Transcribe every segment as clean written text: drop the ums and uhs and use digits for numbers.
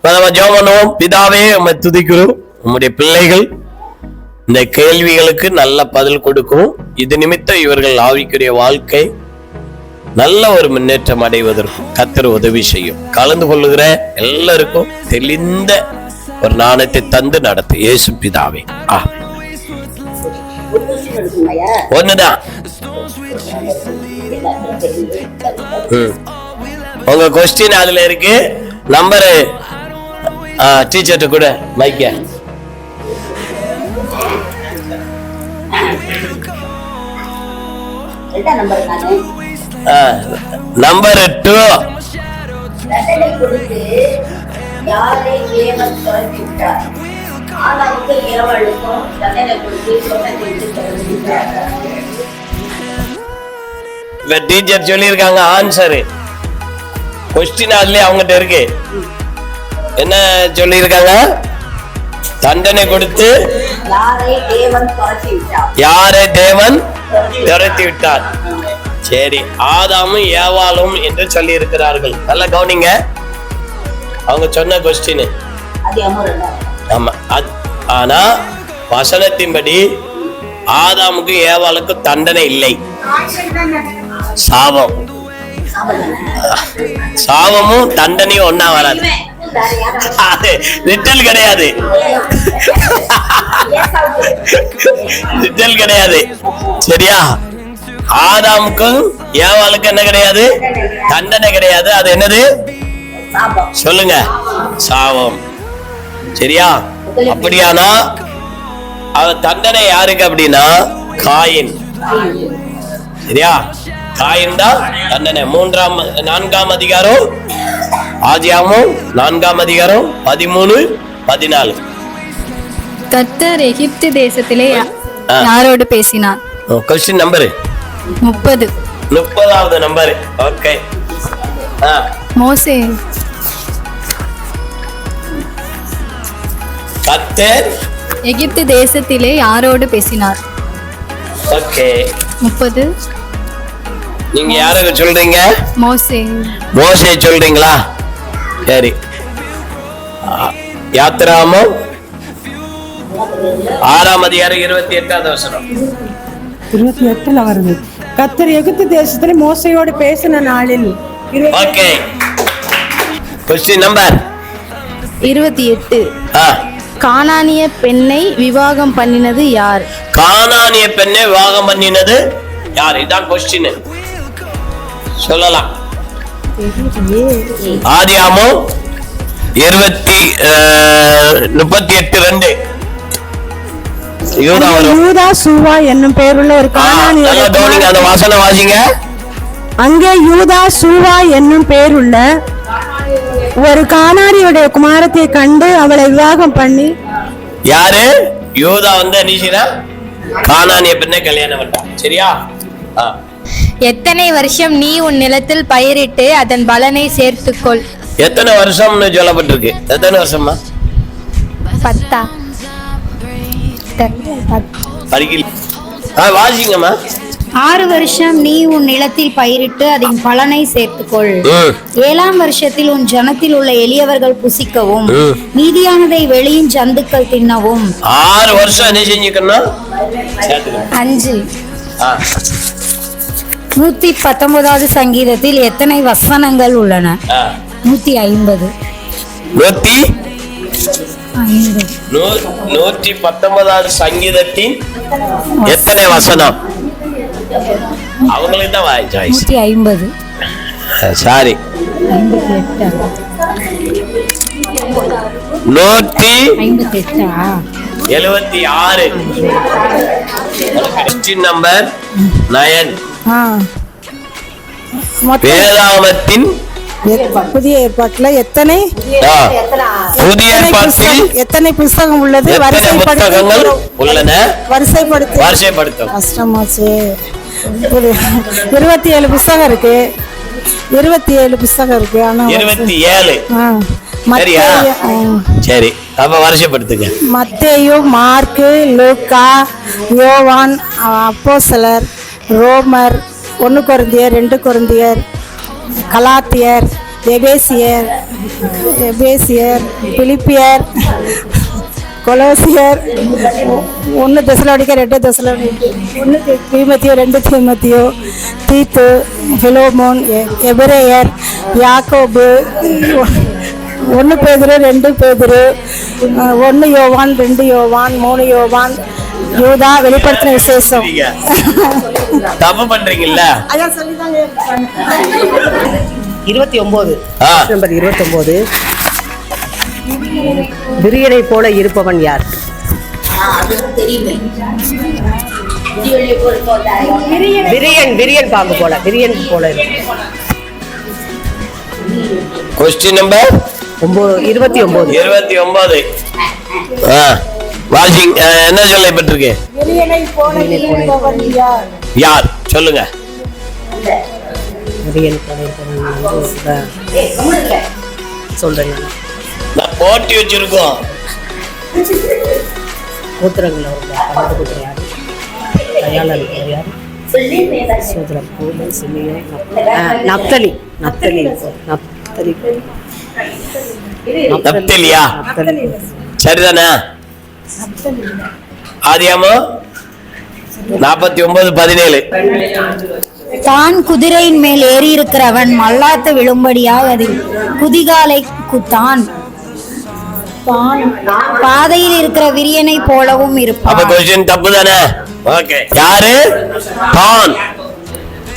நம்ம ஜெபம் பண்ணுவோம். பிதாவே, உம்மை துதிக்கிறோம். உம்முடைய பிள்ளைகள் இந்த கேள்விகளுக்கு நல்ல பதில் கொடுக்கும். இது நிமித்தம் இவர்கள் ஆவிக்குரிய வாழ்க்கை நல்ல ஒரு முன்னேற்றம் அடைவதற்கும் கர்த்தர் உதவி செய்யும். கலந்து கொள்ளுகிற எல்லாருக்கும் தெளிந்த ஒரு நாணயத்தை தந்து நடத்து இயேசு பிதாவே. ஒண்ணுதான். உங்க கொஸ்டின் அதுல இருக்கு. நம்பரு டீச்சர்ட்ட கூட மைக்க. நம்பர் 2. டீச்சர் சொல்லியிருக்காங்க ஆன்சரு. கொஸ்டின் அதுலயே அவங்ககிட்ட இருக்கு. என்ன சொல்லியிருக்காங்க? தண்டனை கொடுத்து யாரை தேவன் துரத்தி விட்டார். சரி, ஆதாமும் ஏவாளும் என்று சொல்லி இருக்கிறார்கள். நல்லா கவனிங்க. அவங்க சொன்ன கொஸ்டின். ஆமா. ஆனா வசனத்தின்படி ஆதாமுக்கு ஏவாளுக்கு தண்டனை இல்லை, சாபம். சாபமும் தண்டனையும் ஒன்னா வராது. ரிட்டல் கிடையாது, ரிட்டல் கிடையாது. சரியா? ஆதாமுக்கும் ஏவாளுக்கும் என்ன கிடையாது? தண்டனை கிடையாது. அது என்னது சொல்லுங்க? சாபம். சரியா? அப்படியானா தண்டனை யாருக்கு அப்படின்னா காயின். சரியா? காயின் தான் தண்டனை. 4ஆம் அதிகாரம் ஆதியாகமம் 4ஆம் அதிகாரம் 13, 14. கர்த்தர் எகிப்து தேசத்திலே யாரோடு பேசினார்? Question number 30. 30வது நம்பர். ஓகே. மோசே. கர்த்தர் எகிப்து தேசத்திலே யாரோடு பேசினார்? ஓகே. 30. நீங்க யாருக்கு சொல்றீங்க? மோசே. மோசே சொல்றீங்களா? சரி. யாத்திராகமம் 6ஆம் அதிகாரம் 28வது வசனம். 28ல வருது. கர்த்தர் எகிப்து தேசத்துல மோசையோடு பேசின நாளில். ஓகே. Question number 28. கானானிய பெண்ணை விவாகம் பண்ணினது யார்? கானானிய பெண்ணை விவாகம் பண்ணினது யார்? இதான் கொஸ்டின். சொல்லலாம். ஆதியாகமம் 38:2. யூதா சூவா என்னும் பெயருள்ள ஒரு கானானிய. அந்த வாசனை வாசிங்க. அங்கே யூதா சூவா என்னும் பெயருள்ள ஒரு கானானியுடைய குமாரத்தை கண்டு அவளை விவாகம் பண்ணி. யாரு? யூதா நிஷினா கானானிய பெண்ணை கல்யாணம் பண்ணான். சரியா? எத்தனை வருஷம் நீ உன் நிலத்தில் பயிரிட்டு அதன் பலனை சேர்த்துக்கொள். எத்தனை வருஷம்னு சொல்லப்பட்டிருக்கு? எத்தனை வருஷமா? 10. வாசிங்கம்மா. 6 வருஷம் நீ உன் நிலத்தில் பயிரிட்டு அதன் பலனை சேர்த்துக்கொள். 7ஆம் வருஷத்தில் உன் ஜனத்தில் உள்ள எளியவர்கள் புசிக்கவும் மீதியானதை வெளியின் ஜந்துக்கள் தின்னவும். 6 வருஷம் என்ன செஞ்சுக்கணும்? 5. 119வது சங்கீதத்தில் எத்தனை வசனங்கள் உள்ளன? 150. 119வது சங்கீதத்தின் எத்தனை வசனம்? அவங்களுக்கு தான் 150. சாரி, 156. நம்பர் 9. வேதாகமத்தின் புதிய ஏற்பாட்டுல எத்தனை புதிய ஏற்பாட்டில் எத்தனை புத்தகம் உள்ளது? புத்தகங்கள் உள்ளன? வரிசைப்படுத்தும். கஷ்டமாச்சு. 27 புத்தகம் இருக்கு. 27 புத்தகம் இருக்கு. ஆனா 27. சரியா? சரி, அப்ப வரிசைப்படுத்துங்க. மத்தேயு, மார்க்கு, லூக்கா, யோவான், அப்போஸ்தலர், ரோமர், 1 கொரிந்தியர், 2 கொரிந்தியர், கலாத்தியர், எபேசியர், பிலிப்பியர், கொலோசியர், 1 தெசலோனிக்கர், 2 தெசலோனிக்கர், 1 தீமோத்தேயு, 2 தீமோத்தேயு, தீத்து, பிலோமோன், எபிரேயர், யாக்கோபு, 1 பேதுரு, 2 பேதுரு, 1 யோவான், 2 யோவான், 3 யோவான், யூதா, வெளிப்படுத்தின விசேஷம். தப்பு பண்றீங்கல்ல? 29 ஆ. நம்பர் 29. விரியனை போல இருப்பவன் யார்? விரியன் பாம்பு போல, விரியன் போல இருக்கும். Question number 29. 29. வாஷிங் என்ன சொல்லப்பட்டிருக்கு? யார் சொல்லுங்க? விரியன் போல இருப்பவன் சொல்றேன். நான் போட்டி வச்சிருக்கோம். கூத்திரங்கள் நப்தலி. நப்தலியா? சரிதானே? ஆதியாகமம் 49:17. தான் குதிரையின் மேல் ஏறி இருக்கிறவன் மல்லாத்து விழும்படியாக அதில் குதிகாலை குத்தான். பாதையில் இருக்கிற விரியனை போலவும் அப்ப இருப்பான். கொஸ்டின் தப்பு தானே? ஓகே. யாரு?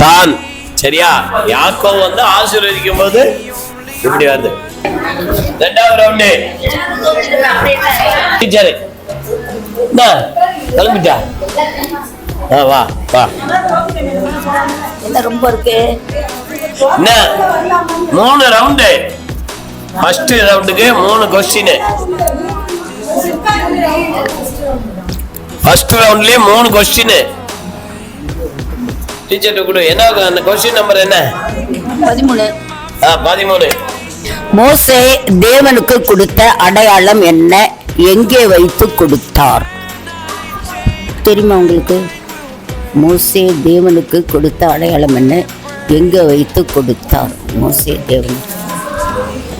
தான். சரியா? யாக்கோபு வந்து ஆசீர்வதிக்கும் போது இப்படி வருது. 2வது ரவுண்டு. டீச்சர் என்ன கிளம்பிட்டா? வா வா. என்ன ரொம்ப இருக்கு? என்ன 3 ரவுண்டு. ஃபர்ஸ்ட் ரவுண்டுக்கு 3 கொஸ்டின். ஃபர்ஸ்ட் ரவுண்ட்லயே 3 கொஸ்டின். டீச்சர் கூட என்ன அந்த கொஸ்டின் நம்பர் என்ன? 13. 13. மோசே தேவனுக்கு கொடுத்த அடையாளம் என்ன? எங்கே வைத்து கொடுத்தார்? தெரியுமா உங்களுக்கு? மோசே தேவனுக்கு கொடுத்த அடையாளம் என்ன? எங்கே வைத்து கொடுத்தார்? மோசே தேவன்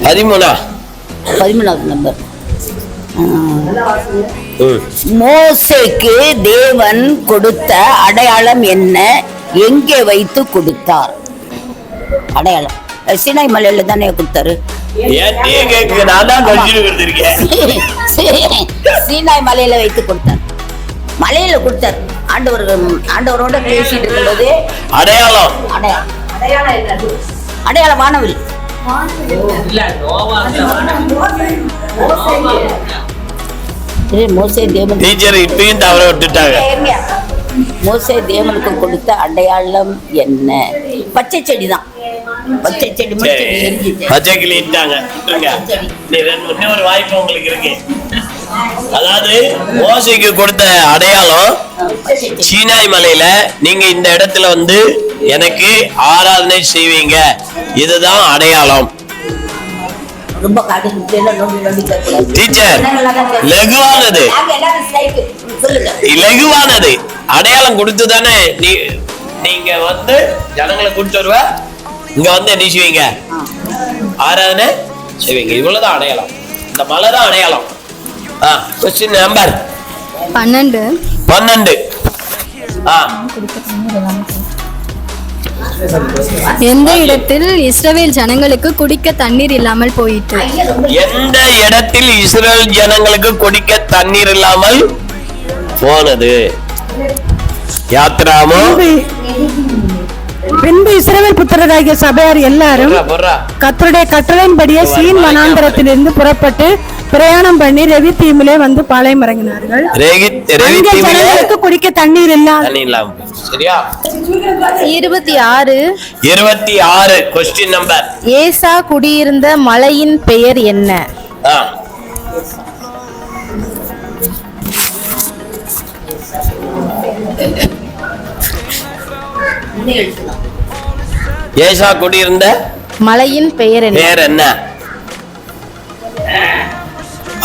13வது நம்பர். மோசேக்கு தேவன் கொடுத்த அடையாளம் என்ன? எங்கே வைத்து கொடுத்தார்? அடையாளம் சீனாய் மலையில தானே கொடுத்தாரு. சீனாய் மலையில வைத்து கொடுத்தார். மலையில கொடுத்தார். ஆண்டவரோட பேசிட்டு இருக்கும்போது அடையாளம் வானவில். மோசே தேவன் இப்பயும் தவற விட்டுட்டாங்க. மோசே தேவனுக்கு கொடுத்த அடையாளம் என்ன? பச்சை செடி தான். பச்சை செடி பச்சை கிளிட்டாங்க. இன்னொரு வாய்ப்பு உங்களுக்கு இருக்கு. அதாவது மோசேக்கு கொடுத்த அடையாளம் சீனாய் மலையில நீங்க இந்த இடத்துல வந்து எனக்கு ஆராதனை செய்வீங்க, இதுதான் அடையாளம். ரொம்ப டீச்சர் லகுவானது அடையாளம் கொடுத்து தானே நீங்க வந்து ஜனங்களை கூட்டு வருவ. இங்க வந்து என்ன செய்வீங்க? ஆராதனை செய்வீங்க. இவ்வளவுதான் அடையாளம். இந்த மலை தான் அடையாளம். Question number 12. எந்த இடத்தில் இஸ்ரவேல் ஜனங்களுக்கு குடிக்க தண்ணீர் இல்லாமல் போயிற்று? எந்த இடத்தில் இஸ்ரவேல் ஜனங்களுக்கு குடிக்க தண்ணீர் இல்லாமல் போனது? யாத்ராமம். பின்பு இஸ்ரவேல் புத்திரராகிய சபையார் எல்லாரும் கர்த்தருடைய கட்டளையின்படியே சீன் வனாந்தரத்திலிருந்து புறப்பட்டு பிரயாணம் பண்ணி ரெவித்தீமிலே வந்து பாளையம் இறங்கினார்கள். ஜனங்களுக்கு குடிக்க தண்ணீர் இல்லாம. சரியா? 26. Question number. ஏசா குடியிருந்த மலையின் பெயர் என்ன? ஏசா குடியிருந்த மலையின் பெயர் என்ன?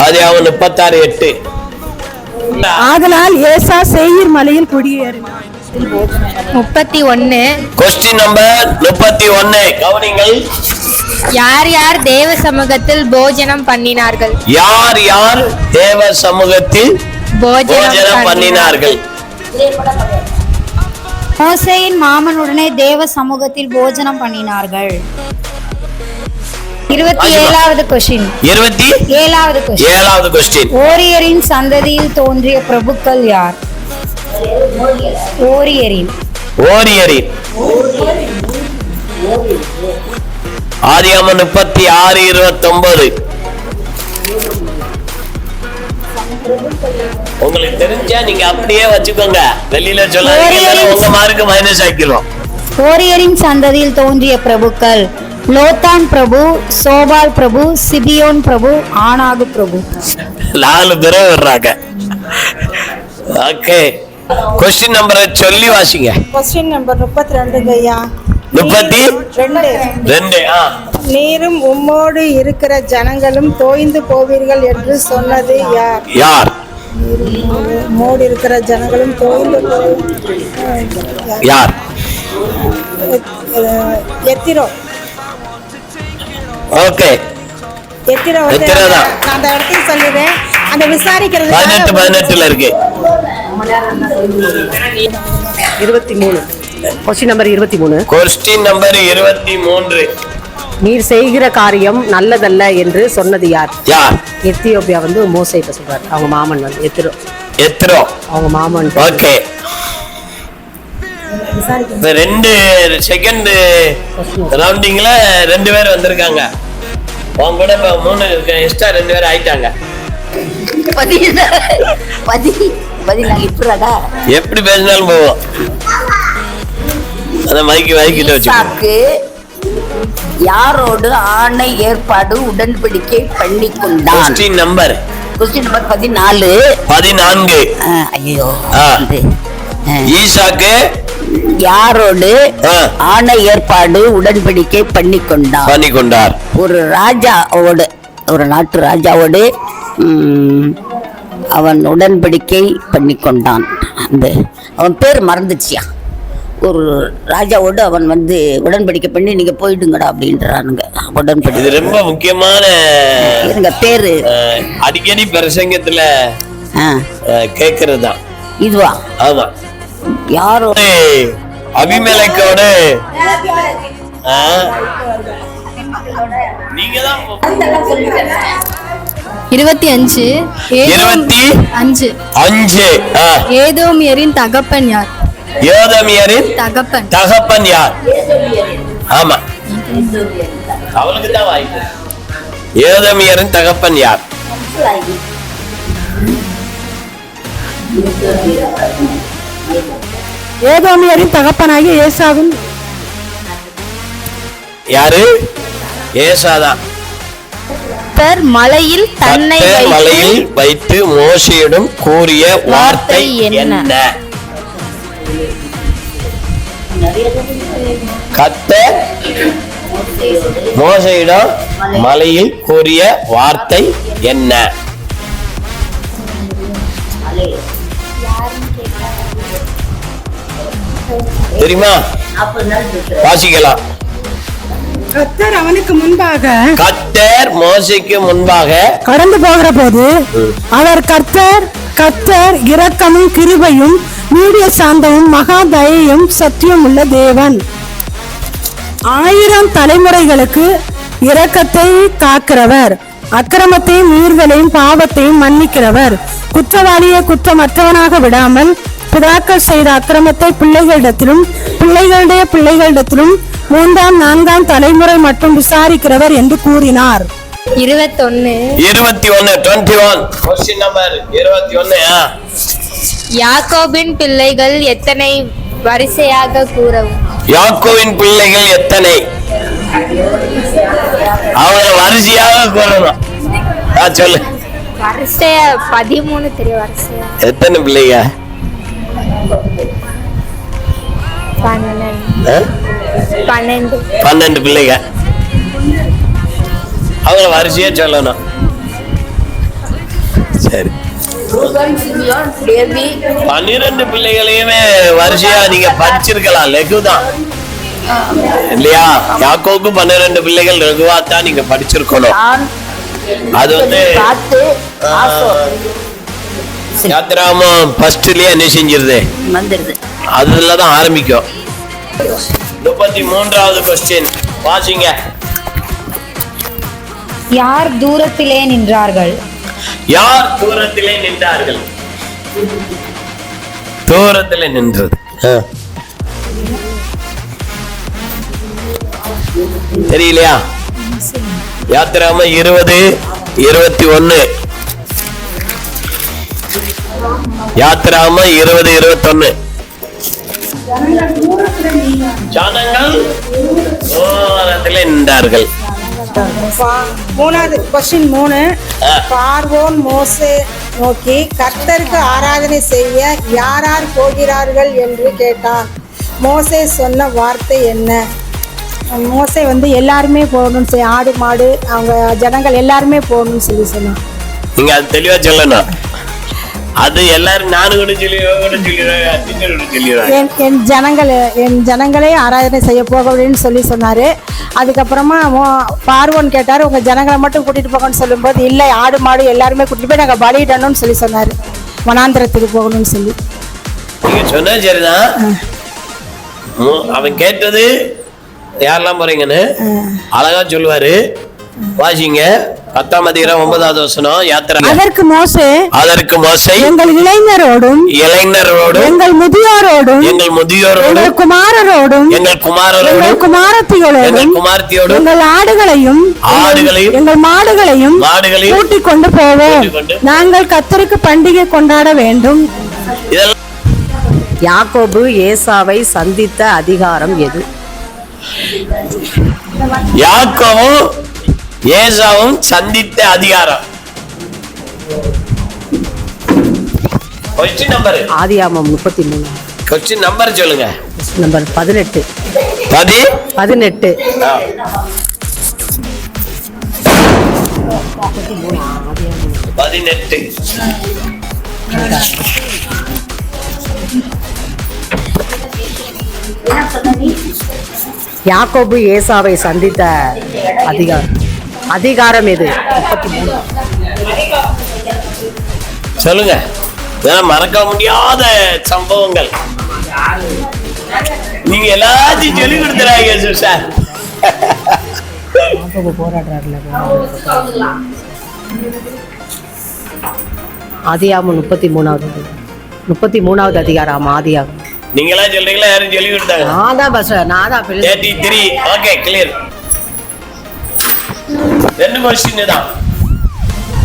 ஆதியாகமம் 36:8. ஆதலால் ஏசா சேயீர் மலையில் குடியேறினார். 31. Question number 31. கவனிங்கள். யார் யார் தேவ சமூகத்தில் போஜனம் பண்ணினார்கள்? யார் யார் தேவ சமூகத்தில் போஜனம் பண்ணினார்கள்? மோசேயின் மாமனுடனே தேவ சமூகத்தில் போஜனம் பண்ணினார்கள். 27வது கொஸ்டின். 27வது கொஸ்டின். ஓரியரின் சந்ததியில் தோன்றிய பிரபுக்கள் யார்? ஓரியரின் ஆதியாகமம் 36:29. உங்களுக்கு தெரிஞ்சா நீங்க அப்படியே வச்சுக்கோங்க, வெளியில சொல்லாதீங்க, உங்க மார்க்கு மைனஸ் ஆக்கிடுவோம். ஓரியரின் சந்ததியில் தோன்றிய பிரபுக்கள் லோத்தான் பிரபு, சோபால் பிரபு, சிபியோன் பிரபு, ஆனாகு பிரபு. 4 பேரை வர்றாங்க. ஓகே, கொஸ்டின் நம்பரை சொல்லி வாசிங்க. கொஸ்டின் நம்பர் 32 ஐயா. 32. நீரும் உம்மோடு இருக்கிற ஜனங்களும் தோய்ந்து போவீர்கள் என்று சொன்னது யார்? யார்? உம்மோடு இருக்கிற ஜனங்களும் தோய்ந்து யார்? எத்திரோ. ஓகே, எத்திரோ தான். நான் அந்த இடத்துல சொல்லுறேன், அந்த விசாரிக்கிறது 18 இருக்கு. 23. Question number 23. Question number 23. நீர் செய்கிற காரியம் நல்லதல்ல என்று சொன்னது யார்? யார்? எத்தியோப்பியா வந்து மோசேட்ட சொல்றாரு. அவங்க மாமன் வந்து எத்திரோ அவங்க மாமன். ஓகே, 2 செகண்ட் ரவுண்டிங்ல 2 பேர் வந்திருக்காங்க. அவங்க கூட இப்ப 3 எக்ஸ்ட்ரா 2 பேர் ஆயிட்டாங்க. எப்படி பேசினாலும் போவோம். அத மைக்கிட்ட வச்சு யாரோடு ஆணை ஏற்பாடு உடன்படிக்கை பண்ணி கொண்டான்? Question number 14. ஐயோ, ஈசாக்கு யாரோடு ஆணை ஏற்பாடு உடன்படிக்கை பண்ணி கொண்டார்? ஒரு ராஜாவோடு, ஒரு நாட்டு ராஜாவோடு அவன் உடன்படிக்கை பண்ணி கொண்டான். அந்த அவன் பேர் மறந்துச்சியா. ஒரு ராஜாவோடு அவன் வந்து உடன்படிக்கை பண்ணி நீங்க போயிடுங்கடா அப்படின்றானுங்க. உடன்படிக்கை இது ரொம்ப முக்கியமான பேரு, அடிக்கடி பிரசங்கத்துல கேக்குறதுதான். இதுவா? ஆமா. யாரோ அபிமெலேக்கோடு நீங்க தான் 25. ஏதோமியரின் தகப்பன் யார்? ஏதோமியரின் தகப்பன் யார்? ஆமா, அவளுக்கு தான் வாய்ப்பு. ஏதோமியரின் தகப்பன் யார்? ஏதோமியரின் தகப்பனாகிய ஏசாவின். யாரு? ஏசாதான். மலையில் தன்னை வைத்து மோசேயிடம் கூறிய வார்த்தை என்ன? கர்த்தர் மோசேயிடம் மலையில் கூறிய வார்த்தை என்ன? தெரியுமா? வாசிக்கலாம். கர்த்தர் அவனுக்கு முன்பாக, கர்த்தர் மோசேக்கு முன்பாக கடந்து போகிற போது அவர் கர்த்தர் இரக்கமும் கிருபையும் நீடிய சாந்தமும் மகா தயையும் சத்தியம் உள்ள தேவன், 1000 தலைமுறைகளுக்கு இரக்கத்தை காக்கிறவர், அக்கிரமத்தையும் மீறுதலையும் பாவத்தையும் மன்னிக்கிறவர், குற்றவாளியை குற்றமற்றவனாக விடாமல் பிதாக்கள் செய்த அக்கிரமத்தை பிள்ளைகளிடத்திலும் பிள்ளைகளுடைய பிள்ளைகளிடத்திலும் 3ஆம் 4ஆம் தலைமுறை மட்டும் விசாரிக்கிறவர் என்று கூறினார். 21. யாக்கோபின் பிள்ளைகள் எத்தனை வரிசையாக கூறவும்? யாக்கோபின் பிள்ளைகள் எத்தனை? அவங்க வரிசையாக கூறணும். சொல்லு. வரிசையா 13 தெரியும். வரிசையா எத்தனை பிள்ளைங்க? 12 பிள்ளைங்க. அவங்க வரிசையா சொல்லணும். சரி, 12 பிள்ளைகளையுமே வரிசையா நீங்க படிச்சிருக்கலாம். லெகுதான் இல்லையா? யாக்கோபுக்கு 12 பிள்ளைகள் ரகுவாத்தான் நீங்க படிச்சிருக்கணும். அது வந்து யாத்திராமம் ஃபர்ஸ்ட்லயே என்ன செஞ்சிருது வந்துருது. அதுலதான் ஆரம்பிக்கும். 33வது கொஸ்டின் வாசிங்க. யார் தூரத்திலே நின்றார்கள்? யார் தூரத்திலே நின்றார்கள்? தூரத்திலே நின்றது தெரியலையா? யாத்திராம 20-21. யாத்திராம 20-21. ஜனங்கள் தூரத்திலே நின்றார்கள். மூணாவது கொஸ்டின் 3. பார்வோன் மோசே நோக்கி கர்த்தருக்கு ஆராதனை செய்ய யார் யார் போகிறார்கள் என்று கேட்டான். மோசே சொன்ன வார்த்தை என்ன? மோசே வந்து எல்லாருமே போகணும்னு சொல்லி, ஆடு மாடு அவங்க ஜனங்கள் எல்லாருமே போகணும்னு சொல்லி சொன்னான். நீங்க அது தெளிவா சொல்லணும். அது எல்லாரும் நானும் கூட என் ஜனங்களே ஆராதனை செய்ய போக அப்படின்னு சொல்லி சொன்னாரு. அதுக்கப்புறமா பார்வோன் கேட்டார், உங்க ஜனங்களை மட்டும் கூட்டிட்டு போகணும்னு சொல்லும்போது, இல்லை ஆடு மாடு எல்லாருமே கூட்டிட்டு போய் நாங்கள் பலியிடணும்னு சொல்லி சொன்னாரு, வனாந்திரத்துக்கு போகணும்னு சொல்லி. நீங்க சொன்னா சரிதான். அவன் கேட்டது யாரெல்லாம் போறீங்கன்னு அழகா சொல்லுவாரு. வாசிங்க 10ஆம் அதிகாரம் 9வது வசனம். யாத்திரை. அதற்கு மோசே எங்கள் இளைஞரோடும் எங்கள் முதியோரோடும் எங்கள் குமாரரோடும் எங்கள் குமாரத்தியோடும் எங்கள் ஆடுகளையும் எங்கள் மாடுகளையும் கூட்டிக் கொண்டு போவோம். நாங்கள் கர்த்தருக்கு பண்டிகை கொண்டாட வேண்டும். யாக்கோபு ஏசாவை சந்தித்த அதிகாரம் எது? யாக்கோபும் ஏசாவும் சந்தித்த அதிகாரம். கொஸ்டின் நம்பர் ஆதியாகமம் 33. கொஸ்டின் நம்பர் சொல்லுங்க. நம்பர் 18. 18. யாக்கோபு ஏசாவை சந்தித்த அதிகாரம் எது? 33. சொல்லுங்க. மறக்க முடியாத சம்பவங்கள். நீங்க எல்லாத்தையும் சொல்லி கொடுத்துறாங்க சார். ஆதியாகமம் 33வது அதிகாரம். ஆதியாகமம் நீங்களா சொல்றீங்களா யாரும் சொல்லி கொடுத்தாங்க? நான் தான் 33. Okay, clear. 2 கொஸ்டின் தான்.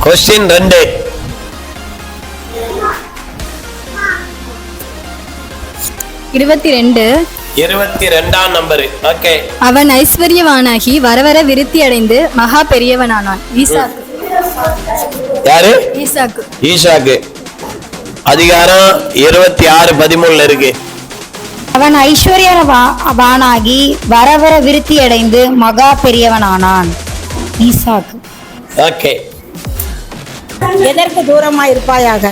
கொஸ்டின் 2. இருபத்தி 22ஆம் நம்பர். ஓகே. அவன் ஐஸ்வர்யவானாகி வரவர விருத்தி அடைந்து மகா பெரியவனானான். ஈசாக்கு. யாரு? ஈசாக்கு. அதிகாரம் 26-13 இருக்கு. அவன் ஐஸ்வர்யவானாகி வரவர விருத்தி அடைந்து மகா பெரியவனானான். ஈசாக்கு. ஓகே. எதற்கு தூரமா இருப்பாயாக?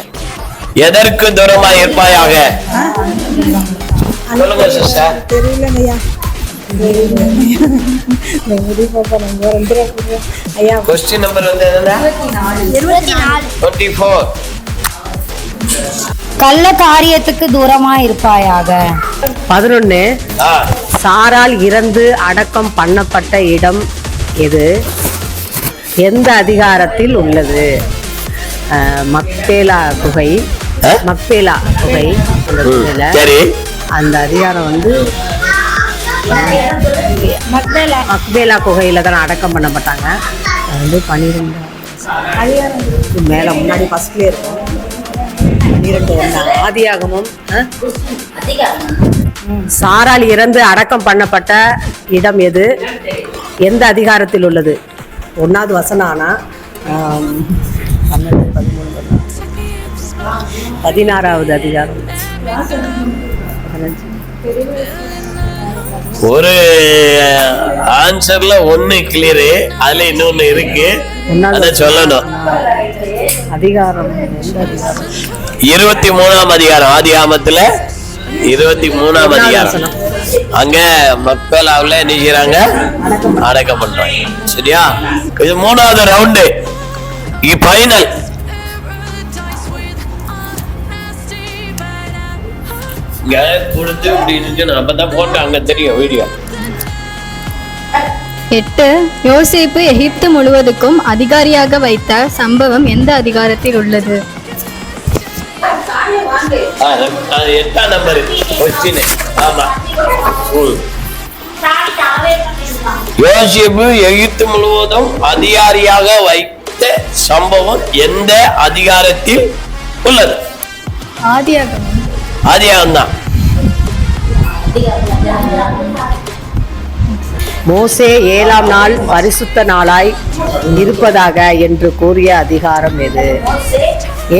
சொல்லுங்க சிஸ்டர். தெரியலங்கய்யா. கொஸ்டின் நம்பர் வந்து என்னன்னா 24. கள்ள காரியத்துக்கு தூரமா இருப்பாயாக. 11. சாரால் இறந்து அடக்கம் பண்ணப்பட்ட இடம் எது? எந்த அதிகாரத்தில் உள்ளது? மக்பேலா குகை. அந்த அதிகாரம் வந்து மக்பேலா குகையில தான் அடக்கம் பண்ணப்பட்டாங்க. அது வந்து 12 மேல முன்னாடி ஃபர்ஸ்ட்லயே இருக்கும். 12 ஆதியாகமம். சாரால் இறந்து அடக்கம் பண்ணப்பட்ட இடம் எது? எந்த அதிகாரத்தில் உள்ளது? 1வது வசனம். ஆனா 12, 13, 16வது அதிகாரம். ஒரு ஆன்சர்ல 1 கிளியரு, அதுல இன்னொன்னு இருக்கு, அத சொல்லணும். அதிகாரம் 23ஆம் அதிகாரம். ஆதியாகமத்துல 23ஆம் அதிகாரம். அங்க மக்களாவில் என்ன செய்யறாங்க, அடக்கம் பண்றாங்க. சரியா? இது 3வது ரவுண்டு, ஃபைனல். இங்க கொடுத்து இப்படி அப்பதான் போட்டு அங்க தெரியும் வீடியோ. 8. யோசேப்பு எகிப்து முழுவதுக்கும் அதிகாரியாக வைத்த சம்பவம் எந்த அதிகாரத்தில் உள்ளது? 8ஆம் நம்பர் கொஸ்டின். ஆமா. யோசேப்பு எகிப்து முழுவதும் அதிகாரியாக வைத்த சம்பவம் எந்த அதிகாரத்தில் உள்ளது? ஆதியாகமம். ஆதியாகமம் தான். மோசே 7ஆம் நாள் பரிசுத்த நாளாய் இருப்பதாக என்று கூறிய அதிகாரம் எது?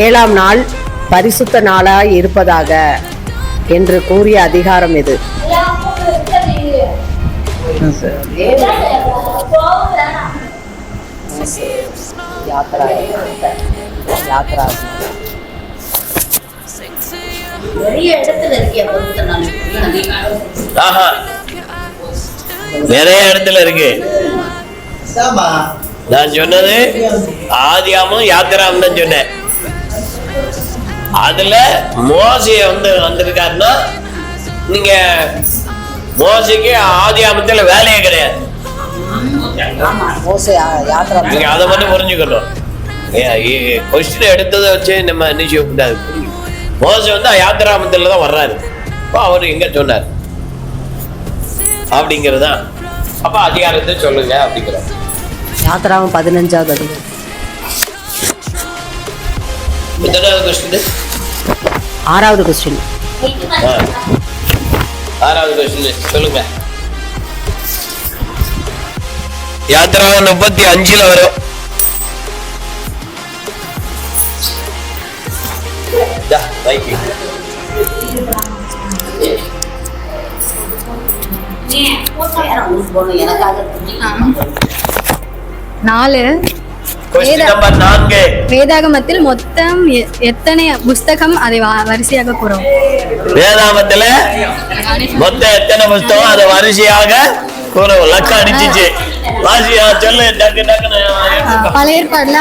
7ஆம் நாள் பரிசுத்த நாளாய் இருப்பதாக என்று கூறிய அதிகாரம் எது? நிறைய இடத்துல இருக்கு. நான் சொன்னது ஆதியாகமம் யாத்திராமம் தான் சொன்னேன். அதுல மோசே வந்திருக்காருன்னா நீங்க மோசைக்கு ஆதியாகமத்துல வேலையே கிடையாது. நீங்க அதை மட்டும் புரிஞ்சுக்கணும். கொஸ்டின் எடுத்ததை வச்சு நம்ம நிச்சயம் மோசை யாத்திராமத்துல தான் வர்றாரு. அப்ப அவரு எங்க சொன்னார் அப்படிங்கிறதா. அப்ப அதிகாரத்தை சொல்லுங்க அப்படிங்கிற. யாத்திராமம் 15வது அதிகாரம். எத்தனாவது கொஸ்டின்? 6வது கொஸ்டின். 6வது கொஸ்டின் சொல்லுங்க. யாத்திராமம் 35ல வரும். வேதாகமத்தில் மொத்தம் எத்தனை புஸ்தகம் அதை வரிசையாக கூறும்? வேதாகமத்துல மொத்தம் எத்தனை புஸ்தகம் அதை வரிசையாக கூறும்? லக்கம் அடிச்சிச்சு. சொல்லு. பழைய ஏற்பாடுல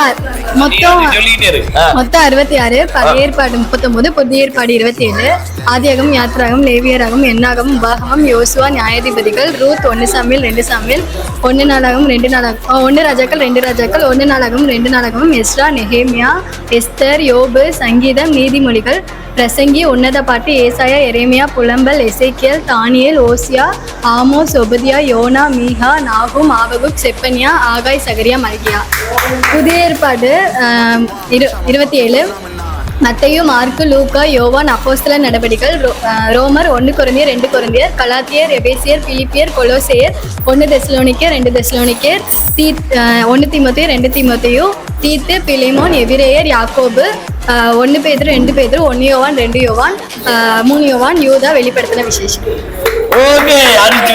மொத்தம் 66, பழைய ஏற்பாடு 39, புதிய ஏற்பாடு 27, ஆதியாகமம், யாத்திராகமம், லேவியராகமம், என்னாகமம், உபாகமம், யோசுவா, நியாயாதிபதிகள், ரூத், 1 சாமுவேல், 2 சாமுவேல், 1 நாளாகமம், 2 நாளாகமம், 1 ராஜாக்கள், 2 ராஜாக்கள், 1 நாளாகமம், 2 நாளாகமம், எஸ்ரா, நெகேமியா, எஸ்தர், யோபு, சங்கீதம், நீதிமொழிகள், பிரசங்கி, உன்னத பாட்டு, ஏசாயா, எரேமியா, புலம்பல், எசேக்கியல், தானியேல், ஓசியா, ஆமோஸ், ஒபதியா, யோனா, மீகா, நாகும், ஆபகுக், செப்பனியா, ஆகாய், சகரியா, மல்கியா. புதிய ஏற்பாடு 27, மத்தேயு, மார்க்கு, லூக்கா, யோவான், அப்போஸ்தலர் நடவடிக்கைகள், ரோமர், 1 கொரிந்தியர், 2 கொரிந்தியர், கலாத்தியர், எபேசியர், பிலிப்பியர், கொலோசேயர், 1 தெசலோனிக்கேர், 2 தெசலோனிக்கேர், 1 தீமோத்தேயு, 2 தீமோத்தேயு, தீத்து, பிலேமோன், எபிரேயர், யாக்கோபு, 1 பேதுரு, 2 பேதுரு, 1 யோவான், 2 யோவான், 3 யோவான், யூதா, வெளிப்படுத்தின விசேஷம். ஓகே, அடுத்து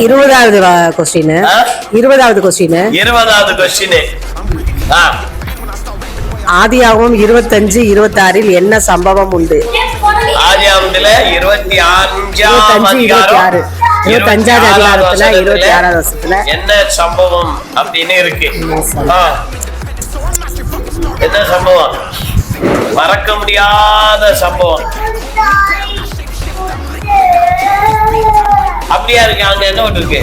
20வது கொஸ்டின். 20வது கொஸ்டின். ஆதியாகமம் 25, 26 என்ன சம்பவம் உண்டு? ஆதியாகமத்துல 25வது அதிகாரத்துல 26வது வசனத்துல என்ன சம்பவம் அப்படின்னு இருக்கு. என்ன சம்பவம்? மறக்க முடியாத சம்பவம். அப்படியா இருக்கு? அங்க என்ன ஒன்று இருக்கு?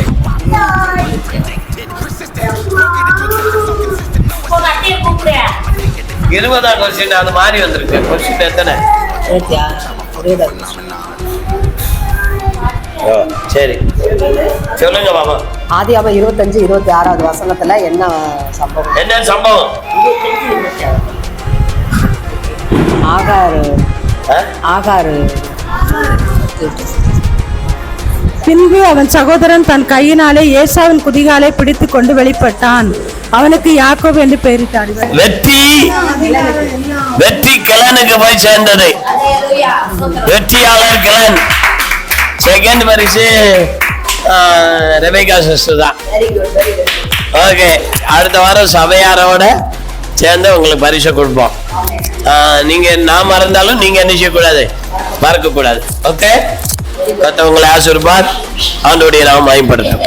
20ஆம் கொஸ்டின் அது மாதிரி வந்திருக்கு. கொஸ்டின் எத்தனை? சரி சொல்லுங்க பாபா. ஆதியாகமம் 25, 26வது வசனத்துல என்ன சம்பவம்? என்ன சம்பவம்? ஆகாரு. பின்பு அவன் சகோதரன் தன் கையினாலே ஏசாவின் குதிகாலை பிடித்துக் கொண்டு வெளிப்பட்டான். அவனுக்கு யாக்கோபு என்று பெயரிட்டார்கள். வெற்றி கிளனுக்கு போய் சேர்ந்தது. வெற்றியாளர் கிளன். செகண்ட் பரிசு ரெபேக்கா சிஸ்டர் தான். ஓகே, அடுத்த வாரம் சபையாரோட சேர்ந்து உங்களுக்கு பரிசை கொடுப்போம். நீங்க நான் மறந்தாலும் நீங்க என்ன செய்யக்கூடாது, மறக்க கூடாது. ஓகே, கர்த்தர் உங்களை ஆசீர்வதிப்பார். ஆண்டவருடைய நாமம் மகிமைப்படுத்தும்.